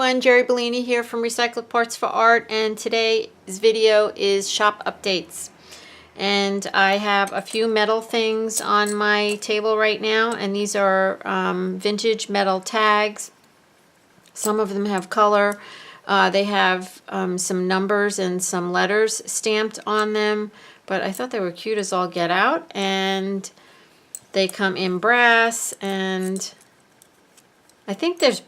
everyone, Jeri Bellini here from Recycled Parts for Art, and today's video is shop updates. And I have a few metal things on my table right now, and these are vintage metal tags. Some of them have color. They have some numbers and some letters stamped on them, but I thought they were cute as all get out, and they come in brass, and I think there's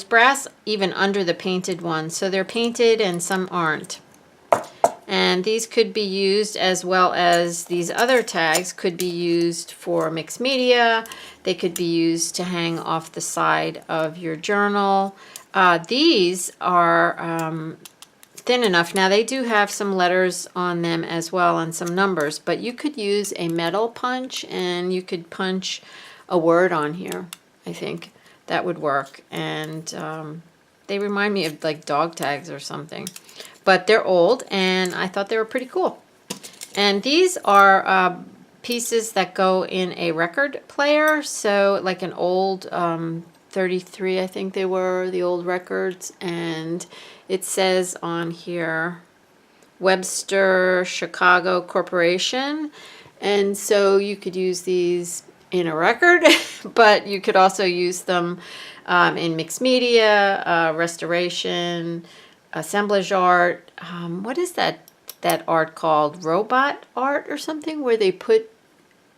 brass even under the painted ones. So they're painted and some aren't. And these could be used, as well as these other tags could be used for mixed media. They could be used to hang off the side of your journal. These are thin enough. Now they do have some letters on them as well and some numbers, but you could use a metal punch and you could punch a word on here, I think. That would work. And they remind me of like dog tags or something. But they're old, and I thought they were pretty cool. And these are pieces that go in a record player. So like an old 33, I think they were, the old records. And it says on here, Webster Chicago Corporation. And so you could use these in a record, but you could also use them in mixed media, restoration, assemblage art. What is that art called? Robot art or something, where they put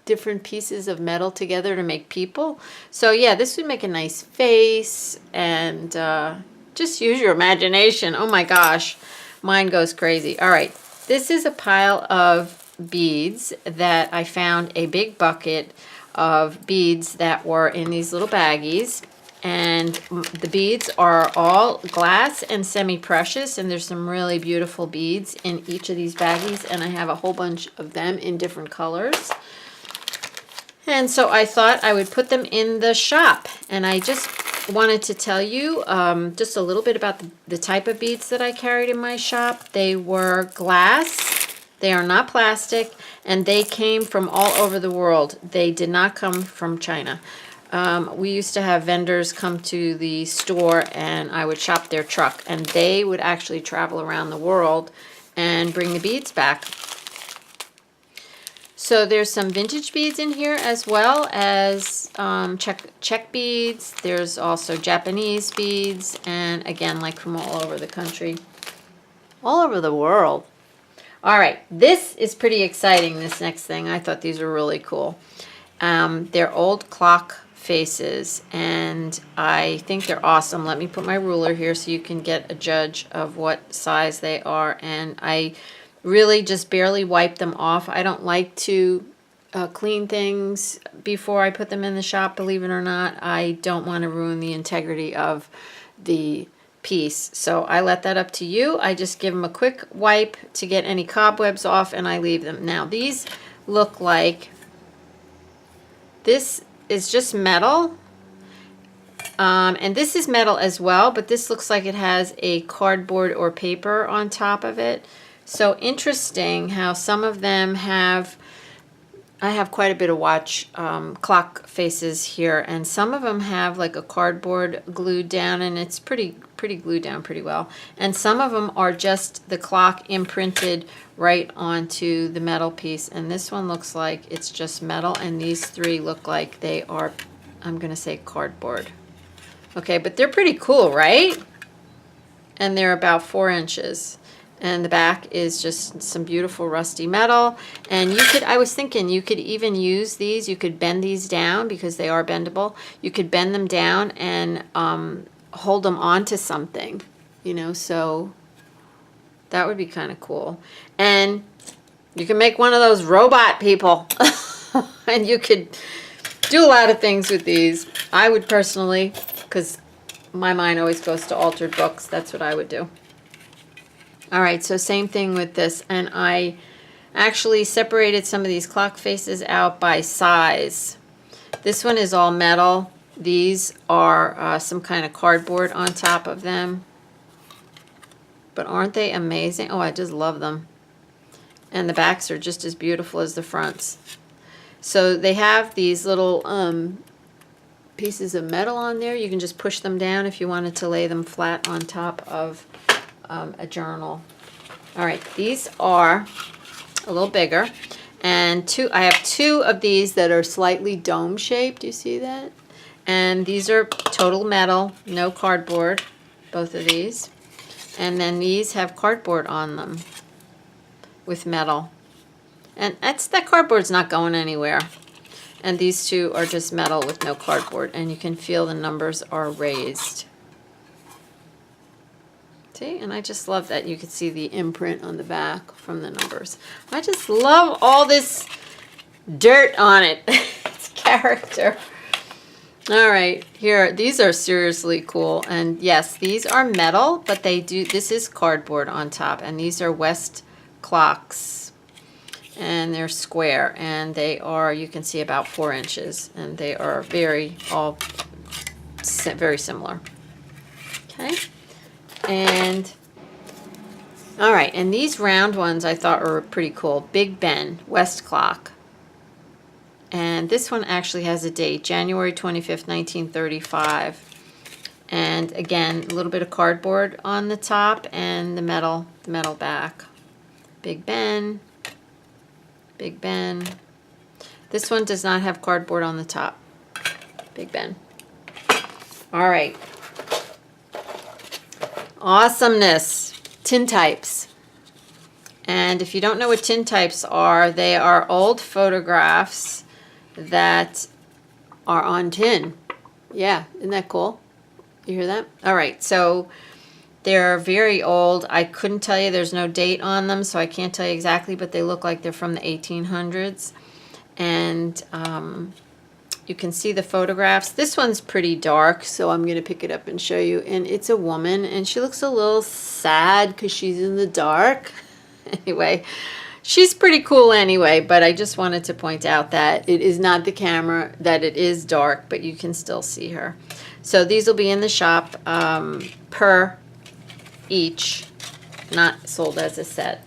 different pieces of metal together to make people. So yeah, this would make a nice face, and just use your imagination. Oh my gosh, mine goes crazy. All right, this is a pile of beads that I found, a big bucket of beads that were in these little baggies, and the beads are all glass and semi-precious, and there's some really beautiful beads in each of these baggies, and I have a whole bunch of them in different colors. And so I thought I would put them in the shop, and I just wanted to tell you just a little bit about the type of beads that I carried in my shop. They were glass. They are not plastic, and they came from all over the world. They did not come from China. We used to have vendors come to the store, and I would shop their truck, and they would actually travel around the world and bring the beads back. So there's some vintage beads in here, as well as Czech beads. There's also Japanese beads, and again, like from all over the country, all over the world. All right, this is pretty exciting, this next thing. I thought these were really cool. They're old clock faces, and I think they're awesome. Let me put my ruler here so you can get a judge of what size they are. And I really just barely wipe them off. I don't like to clean things before I put them in the shop, believe it or not. I don't want to ruin the integrity of the piece. So I let that up to you. I just give them a quick wipe to get any cobwebs off, and I leave them. Now these look like, this is just metal, and this is metal as well, but this looks like it has a cardboard or paper on top of it. So interesting how some of them have, I have quite a bit of watch clock faces here, and some of them have like a cardboard glued down, and it's pretty glued down pretty well. And some of them are just the clock imprinted right onto the metal piece, and this one looks like it's just metal, and these three look like they are, I'm gonna say, cardboard. Okay, but they're pretty cool, right? And they're about 4 inches. And the back is just some beautiful rusty metal. And you could, I was thinking, you could even use these, you could bend these down because they are bendable. You could bend them down and hold them onto something, you know, so that would be kind of cool. And you can make one of those robot people. And you could do a lot of things with these. I would personally, because my mind always goes to altered books, that's what I would do. All right, so same thing with this, and I actually separated some of these clock faces out by size. This one is all metal. These are some kind of cardboard on top of them. But aren't they amazing? Oh, I just love them. And the backs are just as beautiful as the fronts. So they have these little pieces of metal on there. You can just push them down if you wanted to lay them flat on top of a journal. All right, these are a little bigger, and I have two of these that are slightly dome shaped. You see that? And these are total metal, no cardboard, both of these. And then these have cardboard on them with metal. And that cardboard's not going anywhere. And these two are just metal with no cardboard, and you can feel the numbers are raised. See, and I just love that you can see the imprint on the back from the numbers. I just love all this dirt on it. It's character. All right, here, these are seriously cool. And yes, these are metal, but this is cardboard on top. And these are West clocks. And they're square. And they are, you can see, about 4 inches. And they are very similar. Okay. And, all right, and these round ones I thought were pretty cool. Big Ben, West clock. And this one actually has a date, January 25th, 1935. And again, a little bit of cardboard on the top and the metal back. Big Ben, Big Ben. This one does not have cardboard on the top. Big Ben. All right. Awesomeness. Tintypes. And if you don't know what tintypes are, they are old photographs that are on tin. Yeah, isn't that cool? You hear that? All right, so they're very old. I couldn't tell you, there's no date on them, so I can't tell you exactly, but they look like they're from the 1800s. And you can see the photographs. This one's pretty dark, so I'm going to pick it up and show you. And it's a woman, and she looks a little sad because she's in the dark. Anyway, she's pretty cool anyway, but I just wanted to point out that it is not the camera, that it is dark, but you can still see her. So these will be in the shop per each, not sold as a set.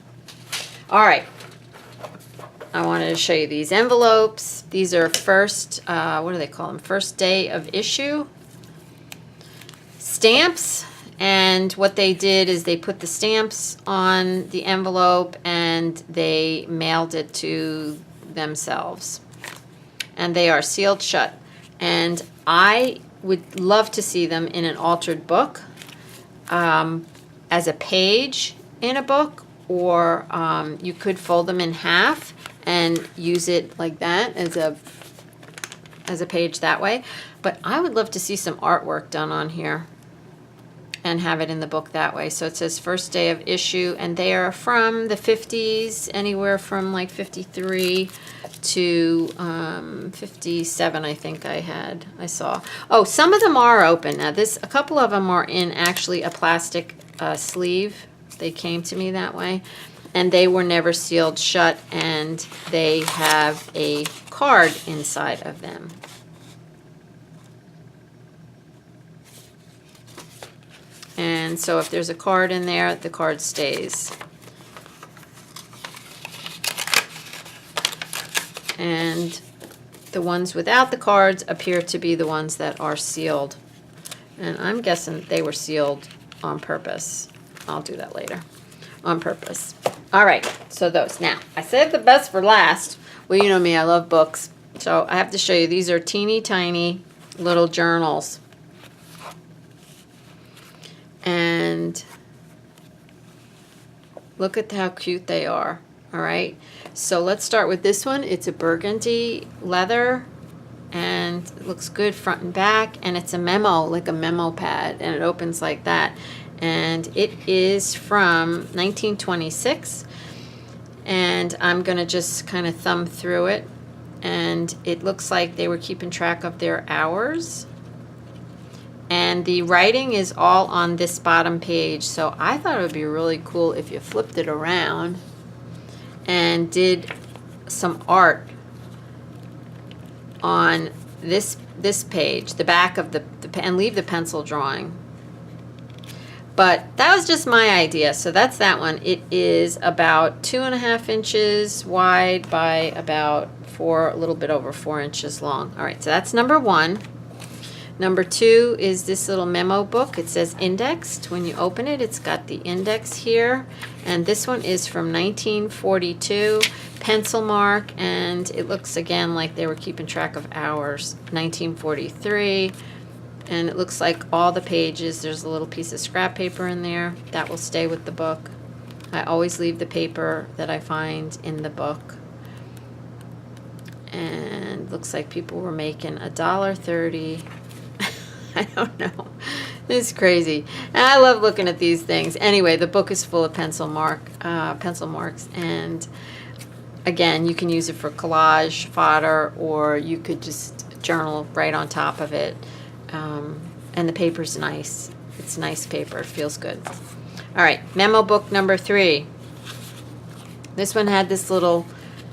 All right. I wanted to show you these envelopes. These are first, what do they call them? First day of issue stamps. And what they did is they put the stamps on the envelope and they mailed it to themselves. And they are sealed shut. And I would love to see them in an altered book, as a page in a book, or you could fold them in half and use it like that as a page that way. But I would love to see some artwork done on here and have it in the book that way. So it says first day of issue, and they are from the 50s, anywhere from like 53 to 57, I think I saw. Oh, some of them are open. Now a couple of them are in actually a plastic sleeve. They came to me that way. And they were never sealed shut, and they have a card inside of them. And so if there's a card in there, the card stays. And the ones without the cards appear to be the ones that are sealed. And I'm guessing they were sealed on purpose. I'll do that later. On purpose. All right, so those. Now, I saved the best for last. Well, you know me, I love books. So I have to show you, these are teeny tiny little journals. And look at how cute they are. All right, so let's start with this one. It's a burgundy leather, and it looks good front and back, and it's a memo, like a memo pad, and it opens like that. And it is from 1926, and I'm gonna just kind of thumb through it, and it looks like they were keeping track of their hours, and the writing is all on this bottom page. So I thought it would be really cool if you flipped it around and did some art on this page, the back of the and leave the pencil drawing. But that was just my idea, so that's that one. It is about 2.5 inches wide by about a little bit over 4 inches long. All right, so that's number one. Number 2 is this little memo book. It says indexed. When you open it, it's got the index here. And this one is from 1942, pencil mark, and it looks again like they were keeping track of hours. 1943, and it looks like all the pages, there's a little piece of scrap paper in there. That will stay with the book. I always leave the paper that I find in the book. And looks like people were making $1.30. I don't know. It's crazy. And I love looking at these things. Anyway, the book is full of pencil marks, and again, you can use it for collage fodder, or you could just journal right on top of it. And the paper's nice. It's nice paper. It feels good. All right, memo book number 3. This one had this little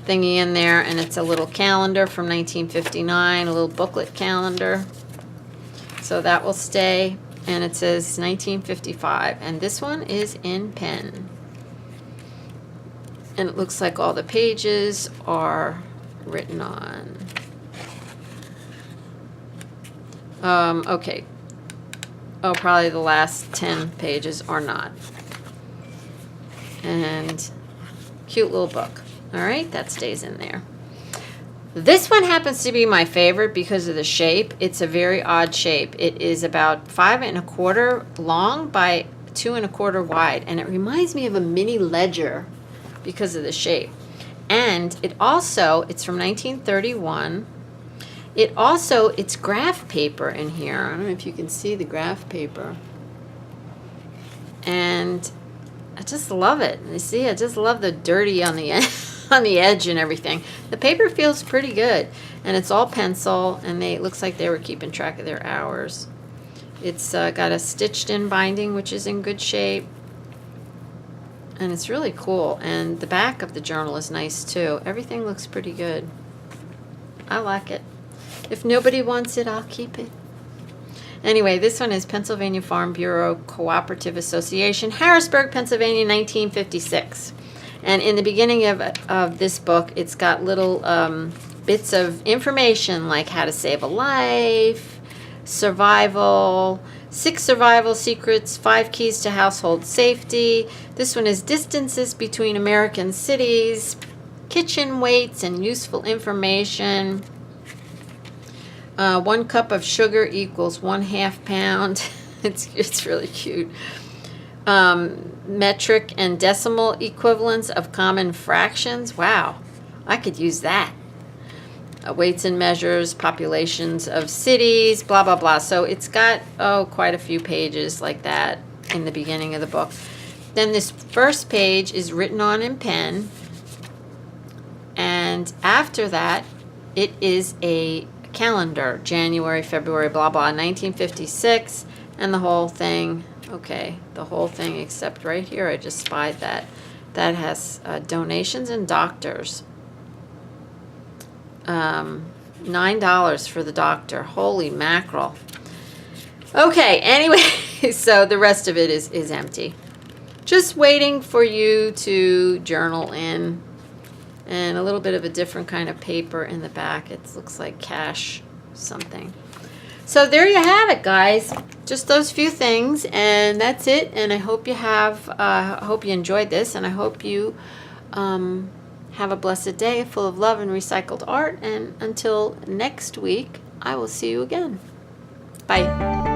thingy in there, and it's a little calendar from 1959, a little booklet calendar. So that will stay, and it says 1955, and this one is in pen. And it looks like all the pages are written on. Okay. Oh, probably the last 10 pages are not. And cute little book. All right, that stays in there. This one happens to be my favorite because of the shape. It's a very odd shape. It is about 5 1/4 long by 2 1/4 wide, and it reminds me of a mini ledger because of the shape. And it's from 1931. It's graph paper in here. I don't know if you can see the graph paper. And I just love it. You see, I just love the dirty on the end. On the edge and everything. The paper feels pretty good, and it's all pencil, and it looks like they were keeping track of their hours. It's got a stitched in binding, which is in good shape, and it's really cool. And the back of the journal is nice too. Everything looks pretty good. I like it. If nobody wants it, I'll keep it. Anyway, this one is Pennsylvania Farm Bureau Cooperative Association, Harrisburg, Pennsylvania, 1956. And in the beginning of this book, it's got little bits of information like how to save a life, survival, 6 survival secrets, 5 keys to household safety. This one is distances between American cities, kitchen weights and useful information. 1 cup of sugar equals 1/2 pound. It's really cute. Metric and decimal equivalents of common fractions. Wow, I could use that. Weights and measures, populations of cities, blah, blah, blah. So it's got, quite a few pages like that in the beginning of the book. Then this first page is written on in pen. And after that, it is a calendar, January, February, blah, blah, 1956, and the whole thing. Okay, the whole thing, except right here, I just spied that. That has donations and doctors. $9 for the doctor. Holy mackerel. Okay, anyway, so the rest of it is empty. Just waiting for you to journal in. And a little bit of a different kind of paper in the back. It looks like cash something. So there you have it, guys. Just those few things, and that's it. And I hope you enjoyed this, and I hope you have a blessed day full of love and recycled art. And until next week, I will see you again. Bye.